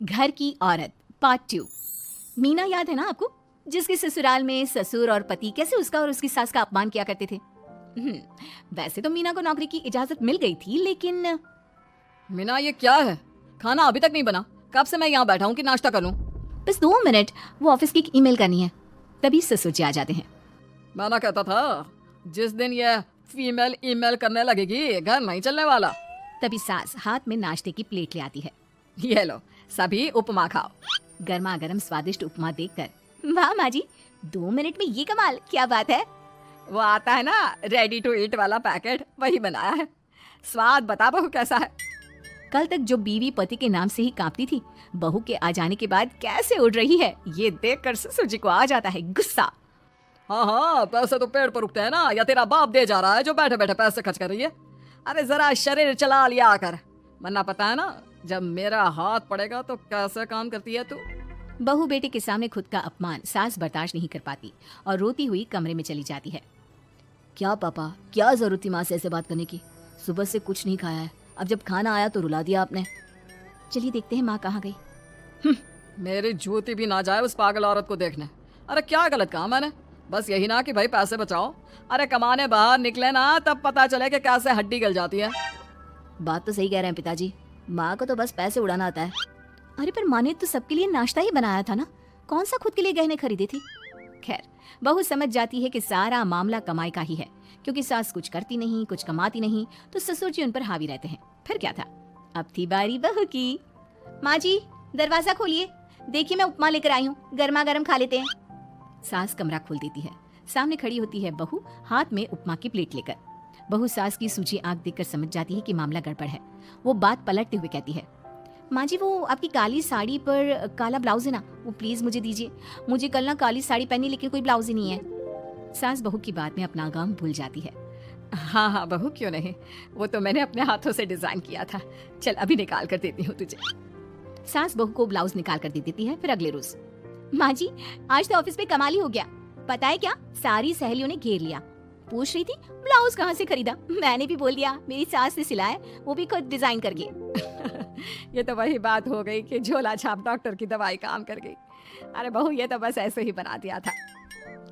घर की औरत पार्ट 2। मीना याद है ना आपको, जिसके ससुराल में ससुर और पति कैसे उसका और उसकी सास का अपमान किया करते थे। वैसे तो मीना को नौकरी की इजाजत मिल गई थी, लेकिन मीना ये क्या है? खाना अभी तक नहीं बना। कब से मैं यहाँ बैठा हूँ कि नाश्ता कर लूँ। बस 2 मिनट, वो ऑफिस की एक ईमेल करनी है। तभी ससुर जी आ जाते हैं। मैंने कहता था जिस दिन ये फीमेल ईमेल करने लगेगी घर नहीं चलने वाला। तभी सास हाथ में नाश्ते की प्लेट ले आती है। ये लो, सभी उपमा खाओ। गर्मा गर्म स्वादिष्ट उपमा देखकर वाह माँ जी, 2 मिनट में ये कमाल, क्या बात है। वो आता है ना रेडी टू ईट वाला पैकेट, वही बनाया है। स्वाद बता बहू कैसा है। कल तक जो बीवी पति के नाम से ही कांपती थी, बहू के आ जाने के बाद कैसे उड़ रही है, ये देखकर ससुर जी को आ जाता है गुस्सा। हाँ, पैसे तो पेड़ पर उगते हैं ना, या तेरा बाप दे जा रहा है जो बैठे बैठे पैसे खर्च कर रही है। अरे जरा शरीर चला लिया कर, वरना पता है ना जब मेरा हाथ पड़ेगा तो कैसे काम करती है तू। बहू बेटे के सामने खुद का अपमान सास बर्दाश्त नहीं कर पाती और रोती हुई कमरे में चली जाती है। क्या पापा, क्या जरूरत थी माँ से ऐसे बात करने की? सुबह से कुछ नहीं खाया है, अब जब खाना आया तो रुला दिया आपने। चलिए देखते हैं माँ कहाँ गई। मेरी जूती भी ना जाए उस पागल औरत को देखने। अरे क्या गलत कहा मैंने? बस यही ना कि भाई पैसे बचाओ। अरे कमाने बाहर निकले ना तब पता चले कि कैसे हड्डी गल जाती है। बात तो सही कह रहे हैं पिताजी, माँ को तो बस पैसे उड़ाना आता है। अरे पर माँ ने तो सबके लिए नाश्ता ही बनाया था ना, कौन सा खुद के लिए गहने खरीदे थे। खैर, बहू समझ जाती है कि सारा मामला कमाई का ही है, क्योंकि सास कुछ करती नहीं, कुछ कमाती नहीं, तो ससुर जी उन पर हावी रहते हैं। फिर क्या था, अब थी बारी बहू की। माँ जी दरवाजा खोलिए, देखिए मैं उपमा लेकर आई हूँ, गर्मा गर्म खा लेते हैं। सास कमरा खोल देती है। सामने खड़ी होती है बहू, हाथ में उपमा की प्लेट लेकर। बहू सास की सूझी आंख देखकर समझ जाती है कि मामला गड़बड़ है। वो बात पलटते हुए कहती है, माँ जी वो आपकी काली साड़ी पर काला ब्लाउज है ना, वो प्लीज मुझे दीजिए। मुझे कल ना काली साड़ी पहनी, लेकिन कोई ब्लाउज ही नहीं है। सास बहू की बात में अपना गम भूल जाती है। हाँ हाँ बहू, क्यों नहीं, वो तो मैंने अपने हाथों से डिजाइन किया था। चल अभी निकाल कर देती हूँ तुझे। सास बहू को ब्लाउज निकाल कर दे देती है। फिर अगले रोज, माँ जी आज तो ऑफिस में कमाल ही हो गया, पता है क्या, सारी सहेलियों ने घेर लिया, पूछ रही थी ब्लाउज कहाँ से खरीदा। मैंने भी बोल दिया मेरी सास ने सिलाया, वो भी खुद डिजाइन करके। ये तो वही बात हो गई कि झोला छाप डॉक्टर की दवाई काम कर गई। अरे बहू ये तो बस ऐसे ही बना दिया था।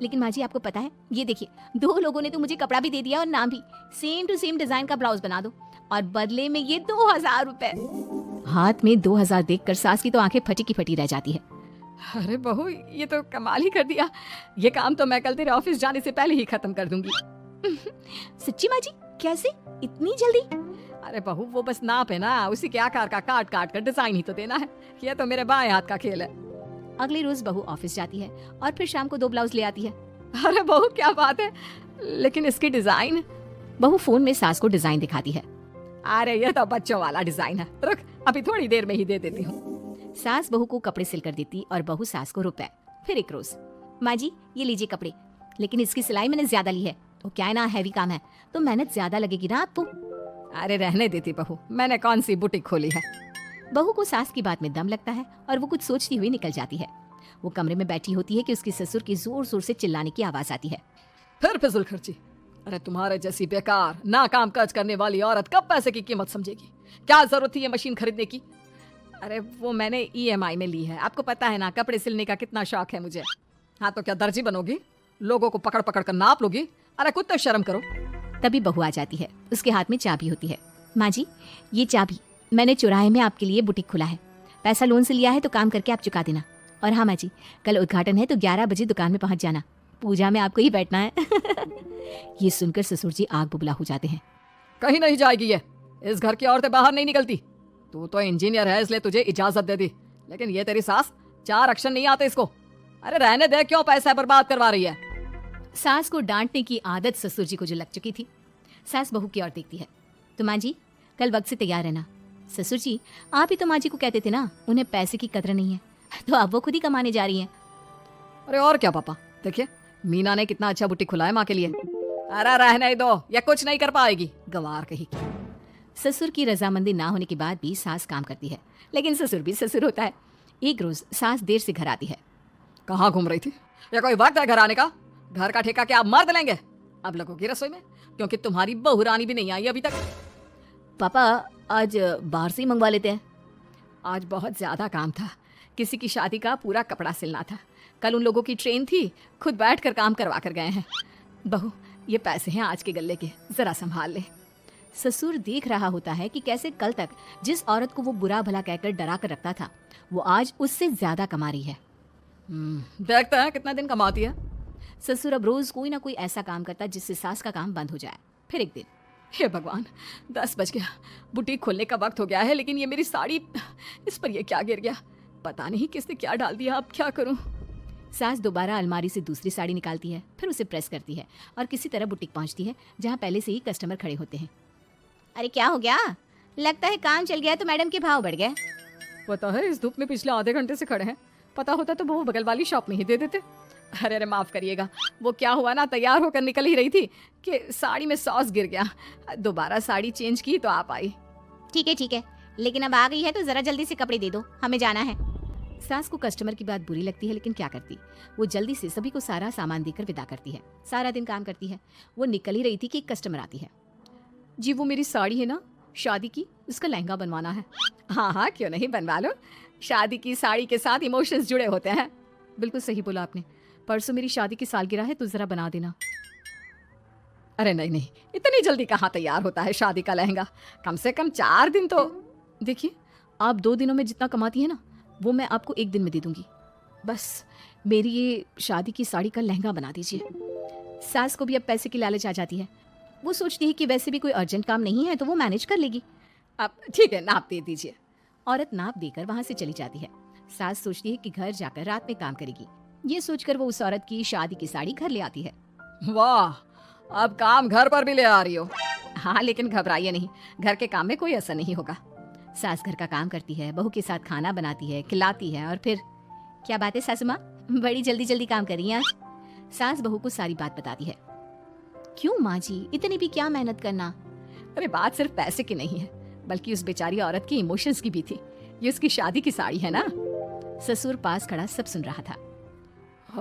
लेकिन माँ जी आपको पता है, ये देखिए 2 लोगों ने तो मुझे कपड़ा भी दे दिया और नाम भी, सेम टू सेम डिजाइन का ब्लाउज बना दो, और बदले में ये 2000 रुपए। हाथ में 2000 देखकर सास की तो आंखें फटी की फटी रह जाती है। अरे बहू ये तो कमाल ही कर दिया, ये काम तो मैं कल तेरे ऑफिस जाने से पहले ही खत्म कर दूंगी। सच्ची माँ जी, कैसे इतनी जल्दी? अरे बहू वो बस नाप है ना, उसी के आकार का काट काट कर डिजाइन ही तो देना है। ये तो मेरे बाएं हाथ का खेल है। अगले रोज बहू ऑफिस जाती है और फिर शाम को 2 ब्लाउज ले आती है। अरे बहू क्या बात है, लेकिन इसकी डिजाइन। बहू फोन में सास को डिजाइन दिखाती है। अरे ये तो बच्चों वाला डिजाइन है, रुक अभी थोड़ी देर में ही दे देती हूँ। सास बहू को कपड़े सिल कर देती और बहू सास को रुपए। फिर एक रोज, माँ जी ये लीजिए कपड़े, लेकिन इसकी सिलाई मैंने ज्यादा ली है, वो क्या है ना हैवी काम है, तो मेहनत ज्यादा लगेगी ना आपको। अरे रहने देती बहू, मैंने कौन सी बुटीक खोली है। बहू को सास की बात में दम लगता है और वो कुछ सोचती हुई निकल जाती है। वो कमरे में बैठी होती है कि उसके ससुर की जोर जोर से चिल्लाने की आवाज आती है। फिर फिजूल खर्ची। अरे तुम्हारे जैसी बेकार नाकाम काज करने वाली औरत कब पैसे की कीमत समझेगी? क्या जरूरत थी ये मशीन खरीदने की? अरे वो मैंने EMI में ली है, आपको पता है ना कपड़े सिलने का कितना शौक है मुझे। हाँ तो क्या दर्जी बनोगी, लोगों को पकड़ पकड़ कर नाप लोगी? अरे कुछ तो शर्म करो। तभी बहू आ जाती है, उसके हाथ में चाबी होती है। माँ जी ये चाबी मैंने चौराहे में आपके लिए बुटीक खुला है, पैसा लोन से लिया है तो काम करके आप चुका देना। और हाँ माँ जी, कल उद्घाटन है तो 11 बजे दुकान में पहुंच जाना, पूजा में आपको ही बैठना है। ये सुनकर ससुर जी आग बुबला हो जाते हैं। कहीं नहीं जाएगी ये, इस घर की औरतें बाहर नहीं निकलती। तू तो इंजीनियर है इसलिए तुझे इजाजत दे दी, लेकिन ये तेरी सास 4 अक्षर नहीं आते इसको। अरे रहने दे, क्यों पैसा बर्बाद करवा रही है। सास को डांटने की आदत ससुर जी को जो लग चुकी थी। सास बहू की ओर देखती है, तो माँ जी कल वक्त से तैयार रहना। ससुर जी आप ही तो माँ जी को कहते थे ना उन्हें पैसे की कदर नहीं है, तो अब वो खुद ही कमाने जा रही हैं। अरे और क्या पापा, देखिए मीना ने कितना अच्छा बुटीक खुला है माँ के लिए। अरे रहने दो, ये कुछ नहीं कर पाएगी, गंवार कहीं की। ससुर की रजामंदी ना होने के बाद भी सास काम करती है, लेकिन ससुर भी ससुर होता है। एक रोज सास देर से घर आती है। कहाँ घूम रही थी, या कोई वक्त है घर आने का? घर का ठेका क्या आप मर्द लेंगे अब लोगों की रसोई में, क्योंकि तुम्हारी बहू रानी भी नहीं आई अभी तक। पापा आज बाहर से ही मंगवा लेते हैं। आज बहुत ज़्यादा काम था। किसी की शादी का पूरा कपड़ा सिलना था। कल उन लोगों की ट्रेन थी, खुद बैठ कर काम करवा कर गए हैं। बहू, ये पैसे हैं आज के गल्ले के, ज़रा संभाल ले। ससुर देख रहा होता है कि कैसे कल तक जिस औरत को वो बुरा भला कहकर डरा कर रखता था, वो आज उससे ज्यादा कमा रही है। देखता है कितना दिन कमाती है। ससुर अब रोज कोई ना कोई ऐसा काम करता जिससे सास का काम बंद हो जाए। फिर एक दिन, हे भगवान, 10 बज गया, बुटीक खोलने का वक्त हो गया है, लेकिन ये मेरी साड़ी, इस पर ये क्या गिर गया? पता नहीं किसने क्या डाल दिया, अब क्या करूं? सास दोबारा अलमारी से दूसरी साड़ी निकालती है, फिर उसे प्रेस करती है और किसी तरह बुटीक पहुंचती है जहां पहले से ही कस्टमर खड़े होते हैं। अरे क्या हो गया? लगता है काम चल गया तो मैडम के भाव बढ़ गए। पता है, इस धूप में पिछले आधे घंटे से खड़े हैं। पता होता तो वो बगल वाली शॉप में ही दे देते। अरे अरे माफ़ करिएगा, वो क्या हुआ ना, तैयार होकर निकल ही रही थी कि साड़ी में सॉस गिर गया। दोबारा साड़ी चेंज की तो आप आई। ठीक है, लेकिन अब आ गई है तो जरा जल्दी से कपड़े दे दो, हमें जाना है। सास को कस्टमर की बात बुरी लगती है, लेकिन क्या करती, वो जल्दी से सभी को सारा सामान देकर विदा करती है। सारा दिन काम करती है। वो निकल ही रही थी कि एक कस्टमर आती है। जी, वो मेरी साड़ी है ना शादी की, उसका लहंगा बनवाना है। हाँ हाँ, क्यों नहीं, बनवा लो। शादी की साड़ी के साथ इमोशंस जुड़े होते हैं। बिल्कुल सही बोला आपने। परसों मेरी शादी की सालगिरह है तो ज़रा बना देना। अरे नहीं नहीं, इतनी जल्दी कहाँ तैयार होता है शादी का लहंगा? कम से कम 4 दिन तो। देखिए, आप 2 दिनों में जितना कमाती है ना, वो मैं आपको 1 दिन में दे दूंगी। बस मेरी ये शादी की साड़ी का लहंगा बना दीजिए। सास को भी अब पैसे की लालच आ जाती है। वो सोचती है कि वैसे भी कोई अर्जेंट काम नहीं है तो वो मैनेज कर लेगी। अब ठीक है, नाप दे दीजिए। औरत नाप देकर वहां से चली जाती है। सास सोचती है कि घर जाकर रात में काम करेगी। ये सोचकर वो उस औरत की शादी की साड़ी घर ले आती है। वाह, अब काम घर पर भी ले आ रही हो। हाँ, लेकिन घबराइए नहीं, घर के काम में कोई असर नहीं होगा। सास घर का काम करती है, बहू के साथ खाना बनाती है, खिलाती है और फिर। क्या बात है सासू माँ, बड़ी जल्दी जल्दी काम कर रही हैं आज। सास बहू को सारी बात बताती है। क्यों माँ जी, इतनी भी क्या मेहनत करना? अरे बात सिर्फ पैसे की नहीं है, बल्कि उस बेचारी औरत की इमोशंस की भी थी। ये उसकी शादी की साड़ी है ना। ससुर पास खड़ा सब सुन रहा था।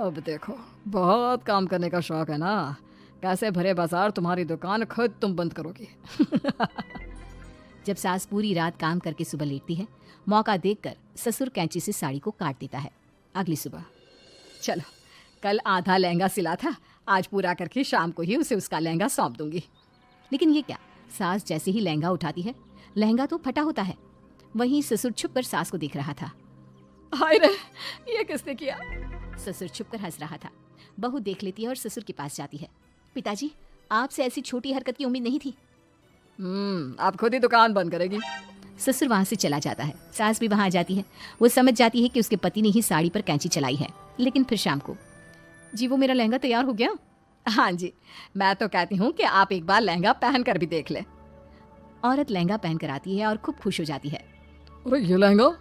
अब देखो, बहुत काम करने का शौक है ना। कैसे भरे बाजार तुम्हारी दुकान, खुद तुम बंद करोगी। जब सास पूरी रात काम करके सुबह लेटती है, मौका देखकर ससुर कैंची से साड़ी को काट देता है। अगली सुबह, चलो, कल आधा लहंगा सिला था, आज पूरा करके शाम को ही उसे उसका लहंगा सौंप दूंगी। लेकिन ये क्या, सास जैसे ही लहंगा उठाती है, लहंगा तो फटा होता है। वहीं ससुर छुपकर सास को देख रहा था। हाय रे, ये किसने किया? ससुर छुपकर हंस रहा था। बहू देख लेती है और ससुर के पास जाती है। पिताजी, आपसे ऐसी छोटी हरकत की उम्मीद नहीं थी। आप खुद ही दुकान बंद करेगी। ससुर वहां से चला जाता है। सास भी वहां आ जाती है। वो समझ जाती है कि उसके पति ने ही साड़ी पर कैंची चलाई है। लेकिन फिर शाम को, जी वो मेरा लहंगा तैयार हो गया? हाँ जी, मैं तो कहती हूँ कि आप एक बार लहंगा पहन कर भी देख ले। औरत लहंगा पहन कर आती है और खूब खुश हो जाती है। अरे ये लहंगा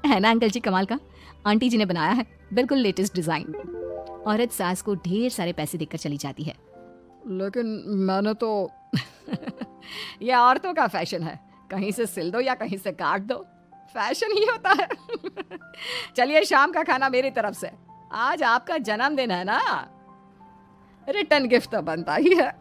है ना अंकल जी, कमाल का, आंटी जी ने बनाया है, बिल्कुल लेटेस्ट डिजाइन। औरत सास को ढेर सारे पैसे देकर चली जाती है। लेकिन मैंने तो ये औरतों का फैशन है, कहीं से सिल दो या कहीं से काट दो, फैशन ही होता है। चलिए, शाम का खाना मेरी तरफ से। आज आपका जन्मदिन है ना, रिटर्न गिफ्ट तो बनता ही है।